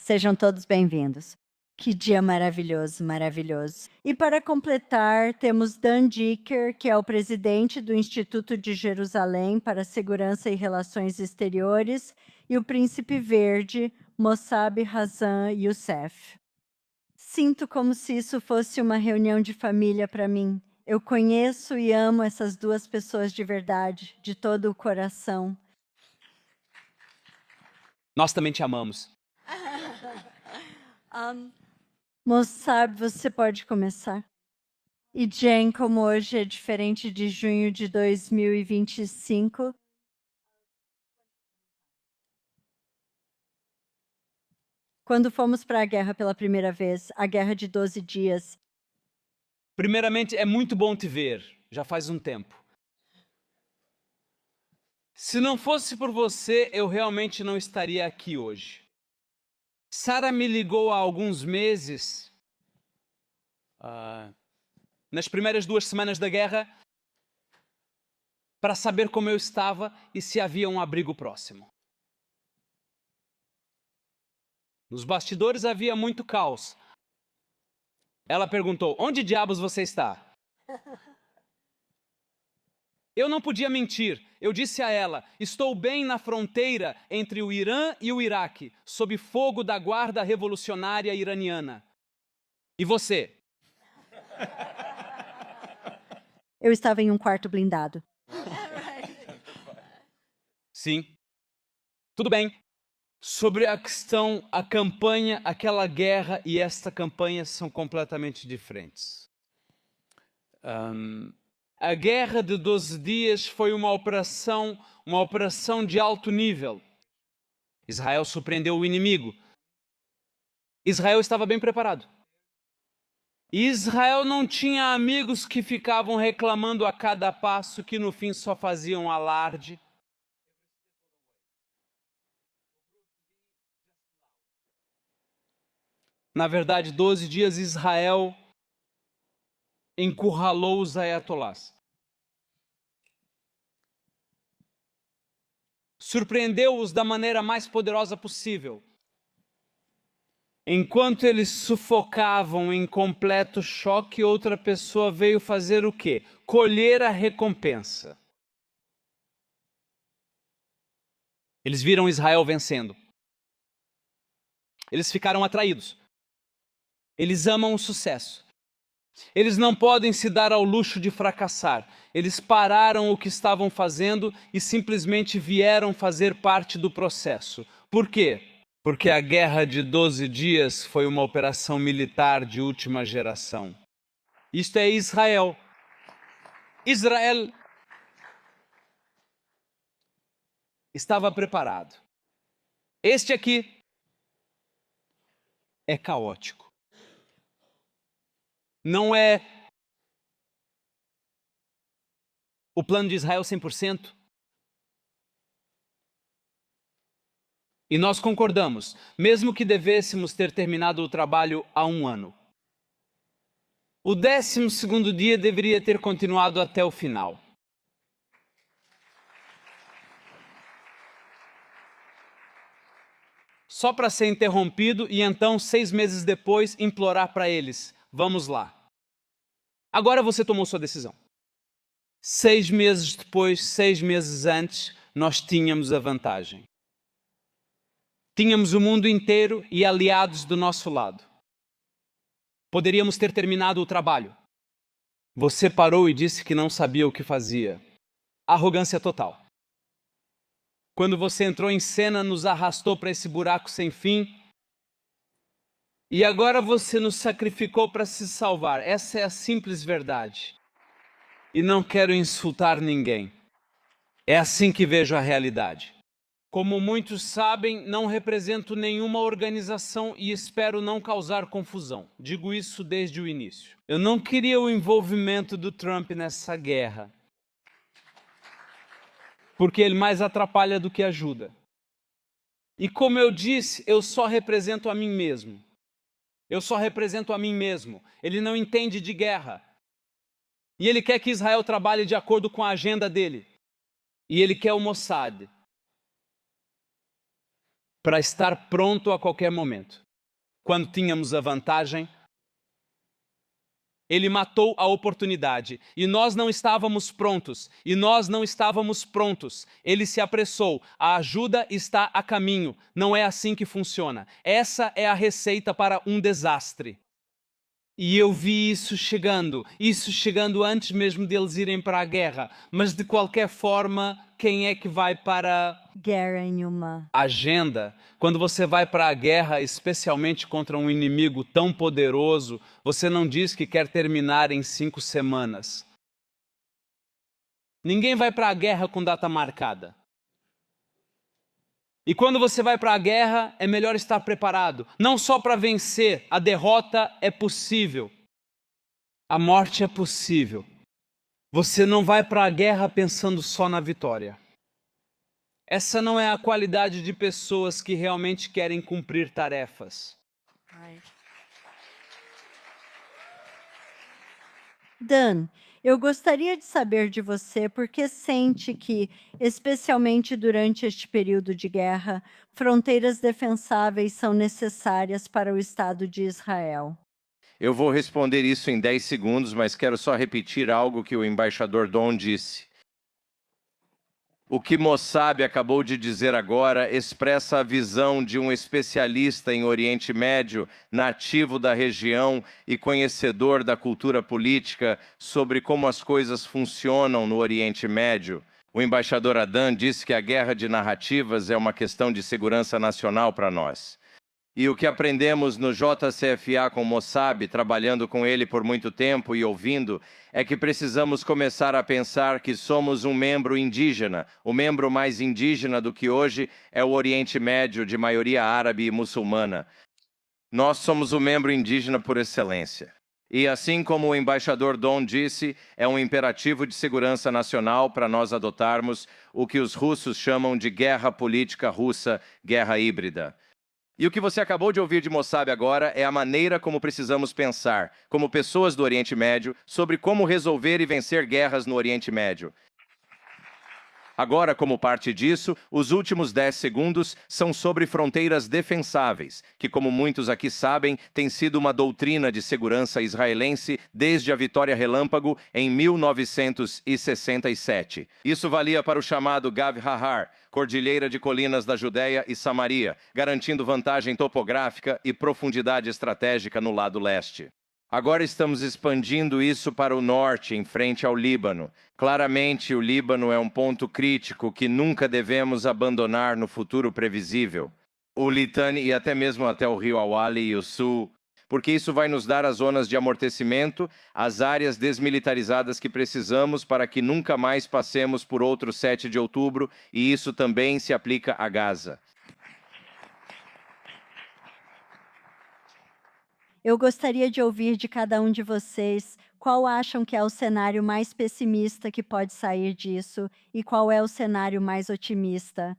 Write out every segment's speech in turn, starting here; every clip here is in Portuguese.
Sejam todos bem-vindos. Que dia maravilhoso, maravilhoso. E para completar, temos Dan Dicker, que é o presidente do Instituto de Jerusalém para a Segurança e Relações Exteriores, e o Príncipe Verde, Mossab Hassan Youssef. Sinto como se isso fosse uma reunião de família para mim. Eu conheço e amo essas duas pessoas de verdade, de todo o coração. Nós também te amamos. Mossab, você pode começar. E Jen, como hoje é diferente de junho de 2025, quando fomos para a guerra pela primeira vez, a guerra de 12 dias, Primeiramente, é muito bom te ver. Já faz um tempo. Se não fosse por você, eu realmente não estaria aqui hoje. Sarah me ligou há alguns meses, nas primeiras 2 semanas da guerra, para saber como eu estava e se havia um abrigo próximo. Nos bastidores havia muito caos. Ela perguntou: onde diabos você está? Eu não podia mentir. Eu disse a ela: estou bem na fronteira entre o Irã e o Iraque, sob fogo da Guarda Revolucionária Iraniana. E você? eu estava em um quarto blindado. Sim. Tudo bem. Sobre a questão, a campanha, aquela guerra e esta campanha são completamente diferentes. A guerra de 12 dias foi uma operação de alto nível. Israel surpreendeu o inimigo. Israel estava bem preparado. Israel não tinha amigos que ficavam reclamando a cada passo, que no fim só faziam alarde. Na verdade, 12 dias Israel encurralou os ayatolás. Surpreendeu-os da maneira mais poderosa possível. Enquanto eles sufocavam em completo choque, outra pessoa veio fazer o quê? Colher a recompensa. Eles viram Israel vencendo. Eles ficaram atraídos. Eles amam o sucesso. Eles não podem se dar ao luxo de fracassar. Eles pararam o que estavam fazendo e simplesmente vieram fazer parte do processo. Por quê? Porque a guerra de 12 dias foi uma operação militar de última geração. Isto é Israel. Israel estava preparado. Este aqui é caótico. Não é o plano de Israel 100%. E nós concordamos, mesmo que devêssemos ter terminado o trabalho há 1 ano. O 12º dia deveria ter continuado até o final. Só para ser interrompido e então, 6 meses depois, implorar para eles: vamos lá. Agora você tomou sua decisão. 6 meses depois, 6 meses antes, nós tínhamos a vantagem. Tínhamos o mundo inteiro e aliados do nosso lado. Poderíamos ter terminado o trabalho. Você parou e disse que não sabia o que fazia. Arrogância total. Quando você entrou em cena, nos arrastou para esse buraco sem fim. E agora você nos sacrificou para se salvar. Essa é a simples verdade. E não quero insultar ninguém. É assim que vejo a realidade. Como muitos sabem, não represento nenhuma organização e espero não causar confusão. Digo isso desde o início. Eu não queria o envolvimento do Trump nessa guerra, porque ele mais atrapalha do que ajuda. E como eu disse, eu só represento a mim mesmo. Eu só represento a mim mesmo. Ele não entende de guerra. E ele quer que Israel trabalhe de acordo com a agenda dele. E ele quer o Mossad. para estar pronto a qualquer momento. Quando tínhamos a vantagem, ele matou a oportunidade e nós não estávamos prontos. Ele se apressou. A ajuda está a caminho. Não é assim que funciona. Essa é a receita para um desastre. E eu vi isso chegando antes mesmo deles irem para a guerra. Mas de qualquer forma, quem é que vai para guerra nenhuma? Agenda? Quando você vai para a guerra, especialmente contra um inimigo tão poderoso, você não diz que quer terminar em 5 semanas. Ninguém vai para a guerra com data marcada. E quando você vai para a guerra, é melhor estar preparado. Não só para vencer, a derrota é possível. A morte é possível. Você não vai para a guerra pensando só na vitória. Essa não é a qualidade de pessoas que realmente querem cumprir tarefas. Dan, eu gostaria de saber de você por que sente que, especialmente durante este período de guerra, fronteiras defensáveis são necessárias para o Estado de Israel. Eu vou responder isso em 10 segundos, mas quero só repetir algo que o embaixador Don disse. O que Mossab acabou de dizer agora expressa a visão de um especialista em Oriente Médio, nativo da região e conhecedor da cultura política sobre como as coisas funcionam no Oriente Médio. O embaixador Adan disse que a guerra de narrativas é uma questão de segurança nacional para nós. E o que aprendemos no JCFA com Mossab, trabalhando com ele por muito tempo e ouvindo, é que precisamos começar a pensar que somos um membro indígena. O membro mais indígena do que hoje é o Oriente Médio, de maioria árabe e muçulmana. Nós somos o membro indígena por excelência. E assim como o embaixador Don disse, é um imperativo de segurança nacional para nós adotarmos o que os russos chamam de guerra política russa, guerra híbrida. E o que você acabou de ouvir de Mossab agora é a maneira como precisamos pensar, como pessoas do Oriente Médio, sobre como resolver e vencer guerras no Oriente Médio. Agora, como parte disso, os últimos 10 segundos são sobre fronteiras defensáveis, que, como muitos aqui sabem, tem sido uma doutrina de segurança israelense desde a Vitória Relâmpago em 1967. Isso valia para o chamado Gav Hahar, Cordilheira de Colinas da Judéia e Samaria, garantindo vantagem topográfica e profundidade estratégica no lado leste. Agora estamos expandindo isso para o norte, em frente ao Líbano. Claramente, o Líbano é um ponto crítico que nunca devemos abandonar no futuro previsível. O Litani e até mesmo até o rio Awali e o sul, porque isso vai nos dar as zonas de amortecimento, as áreas desmilitarizadas que precisamos para que nunca mais passemos por outro 7 de outubro, e isso também se aplica a Gaza. Eu gostaria de ouvir de cada um de vocês qual acham que é o cenário mais pessimista que pode sair disso e qual é o cenário mais otimista.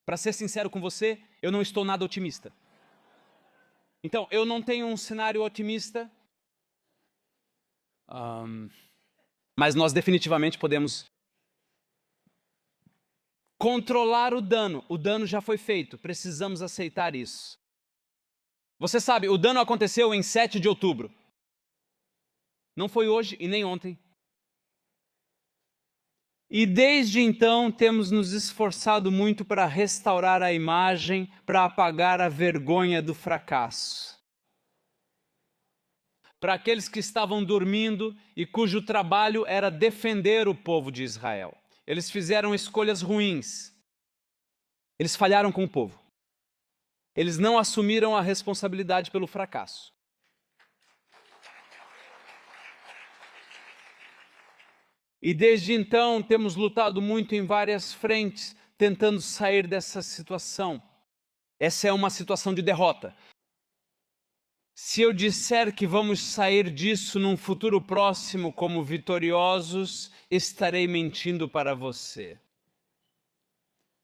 Para ser sincero com você, eu não estou nada otimista. Então, eu não tenho um cenário otimista, mas nós definitivamente podemos controlar o dano. O dano já foi feito, precisamos aceitar isso. Você sabe, o dano aconteceu em 7 de outubro. Não foi hoje e nem ontem. E desde então temos nos esforçado muito para restaurar a imagem, para apagar a vergonha do fracasso. Para aqueles que estavam dormindo e cujo trabalho era defender o povo de Israel. Eles fizeram escolhas ruins. Eles falharam com o povo. Eles não assumiram a responsabilidade pelo fracasso. E desde então temos lutado muito em várias frentes, tentando sair dessa situação. Essa é uma situação de derrota. Se eu disser que vamos sair disso num futuro próximo como vitoriosos, estarei mentindo para você.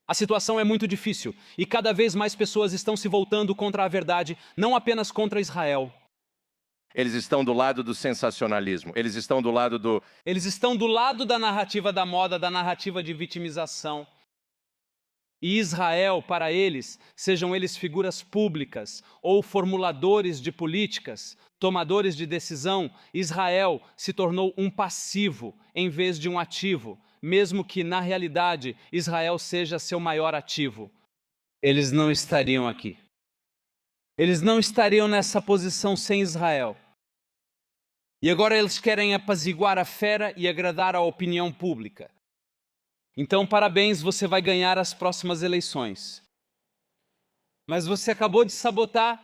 A situação é muito difícil e cada vez mais pessoas estão se voltando contra a verdade, não apenas contra Israel, Eles estão do lado do sensacionalismo. Eles estão do lado do... Eles estão do lado da narrativa da moda, da narrativa de vitimização. E Israel, para eles, sejam eles figuras públicas ou formuladores de políticas, tomadores de decisão, Israel se tornou um passivo em vez de um ativo, mesmo que, na realidade, Israel seja seu maior ativo. Eles não estariam aqui. Eles não estariam nessa posição sem Israel. E agora eles querem apaziguar a fera e agradar a opinião pública. Então, parabéns, você vai ganhar as próximas eleições. Mas você acabou de sabotar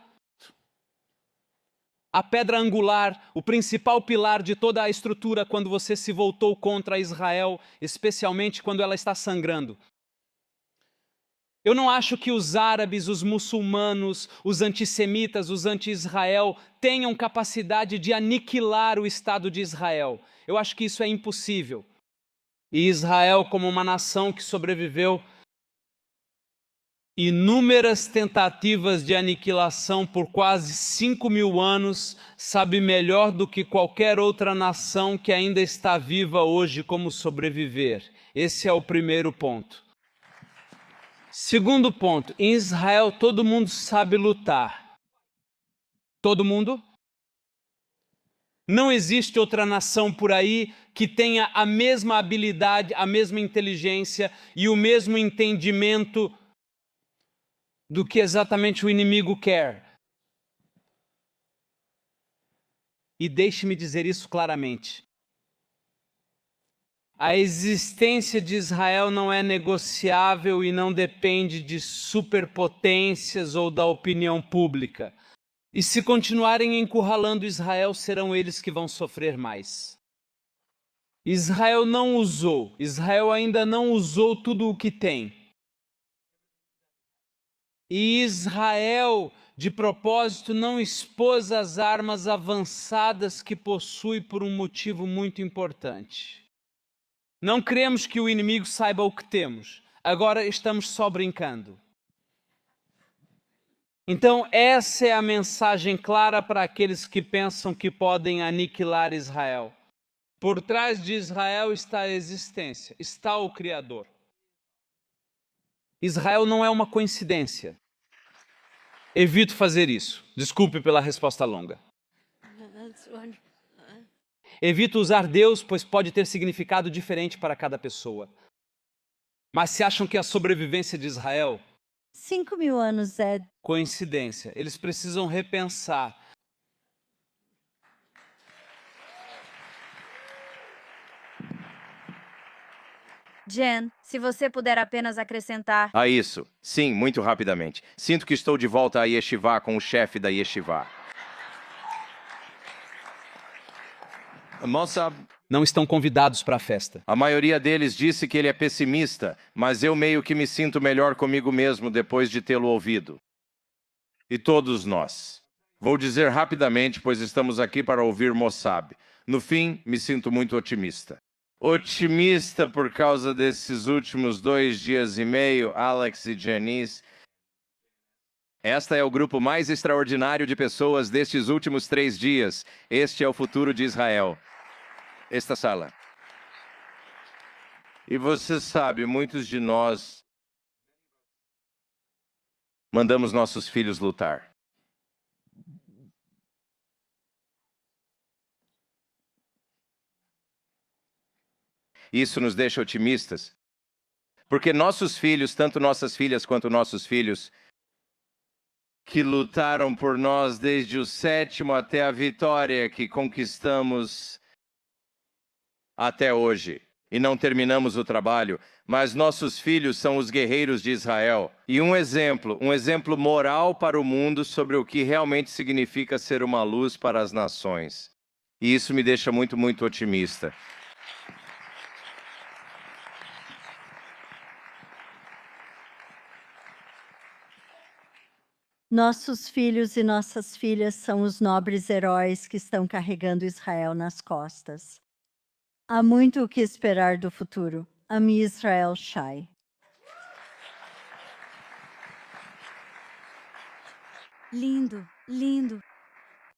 a pedra angular, o principal pilar de toda a estrutura quando você se voltou contra Israel, especialmente quando ela está sangrando. Eu não acho que os árabes, os muçulmanos, os antissemitas, os anti-Israel tenham capacidade de aniquilar o Estado de Israel. Eu acho que isso é impossível. E Israel, como uma nação que sobreviveu inúmeras tentativas de aniquilação por quase 5.000 anos, sabe melhor do que qualquer outra nação que ainda está viva hoje como sobreviver. Esse é o primeiro ponto. Segundo ponto, em Israel todo mundo sabe lutar. Todo mundo? Não existe outra nação por aí que tenha a mesma habilidade, a mesma inteligência e o mesmo entendimento do que exatamente o inimigo quer. E deixe-me dizer isso claramente. A existência de Israel não é negociável e não depende de superpotências ou da opinião pública. E se continuarem encurralando Israel, serão eles que vão sofrer mais. Israel ainda não usou tudo o que tem. E Israel, de propósito, não expôs as armas avançadas que possui por um motivo muito importante. Não queremos que o inimigo saiba o que temos. Agora estamos só brincando. Então, essa é a mensagem clara para aqueles que pensam que podem aniquilar Israel. Por trás de Israel está a existência, está o Criador. Israel não é uma coincidência. Evito fazer isso. Desculpe pela resposta longa. Evito usar Deus, pois pode ter significado diferente para cada pessoa. Mas se acham que a sobrevivência de Israel... 5.000 anos é... coincidência. Eles precisam repensar. Jen, se você puder apenas acrescentar... A isso. Sim, muito rapidamente. Sinto que estou de volta a Yeshivá com o chefe da Yeshivá. Moça, Não estão convidados para a festa. a maioria deles disse que ele é pessimista, mas eu meio que me sinto melhor comigo mesmo depois de tê-lo ouvido. E todos nós. Vou dizer rapidamente, pois estamos aqui para ouvir Mossab. No fim, me sinto muito otimista. Otimista por causa desses últimos 2 dias e meio, Alex e Janice. Esta é o grupo mais extraordinário de pessoas destes últimos 3 dias. Este é o futuro de Israel. Esta sala. E você sabe, muitos de nós mandamos nossos filhos lutar. Isso nos deixa otimistas, porque nossos filhos, tanto nossas filhas quanto nossos filhos, que lutaram por nós desde o 7º até a vitória que conquistamos até hoje, e não terminamos o trabalho, mas nossos filhos são os guerreiros de Israel. E um exemplo moral para o mundo sobre o que realmente significa ser uma luz para as nações. E isso me deixa muito, muito otimista. Nossos filhos e nossas filhas são os nobres heróis que estão carregando Israel nas costas. Há muito o que esperar do futuro. Ami Israel Shai. Lindo, lindo.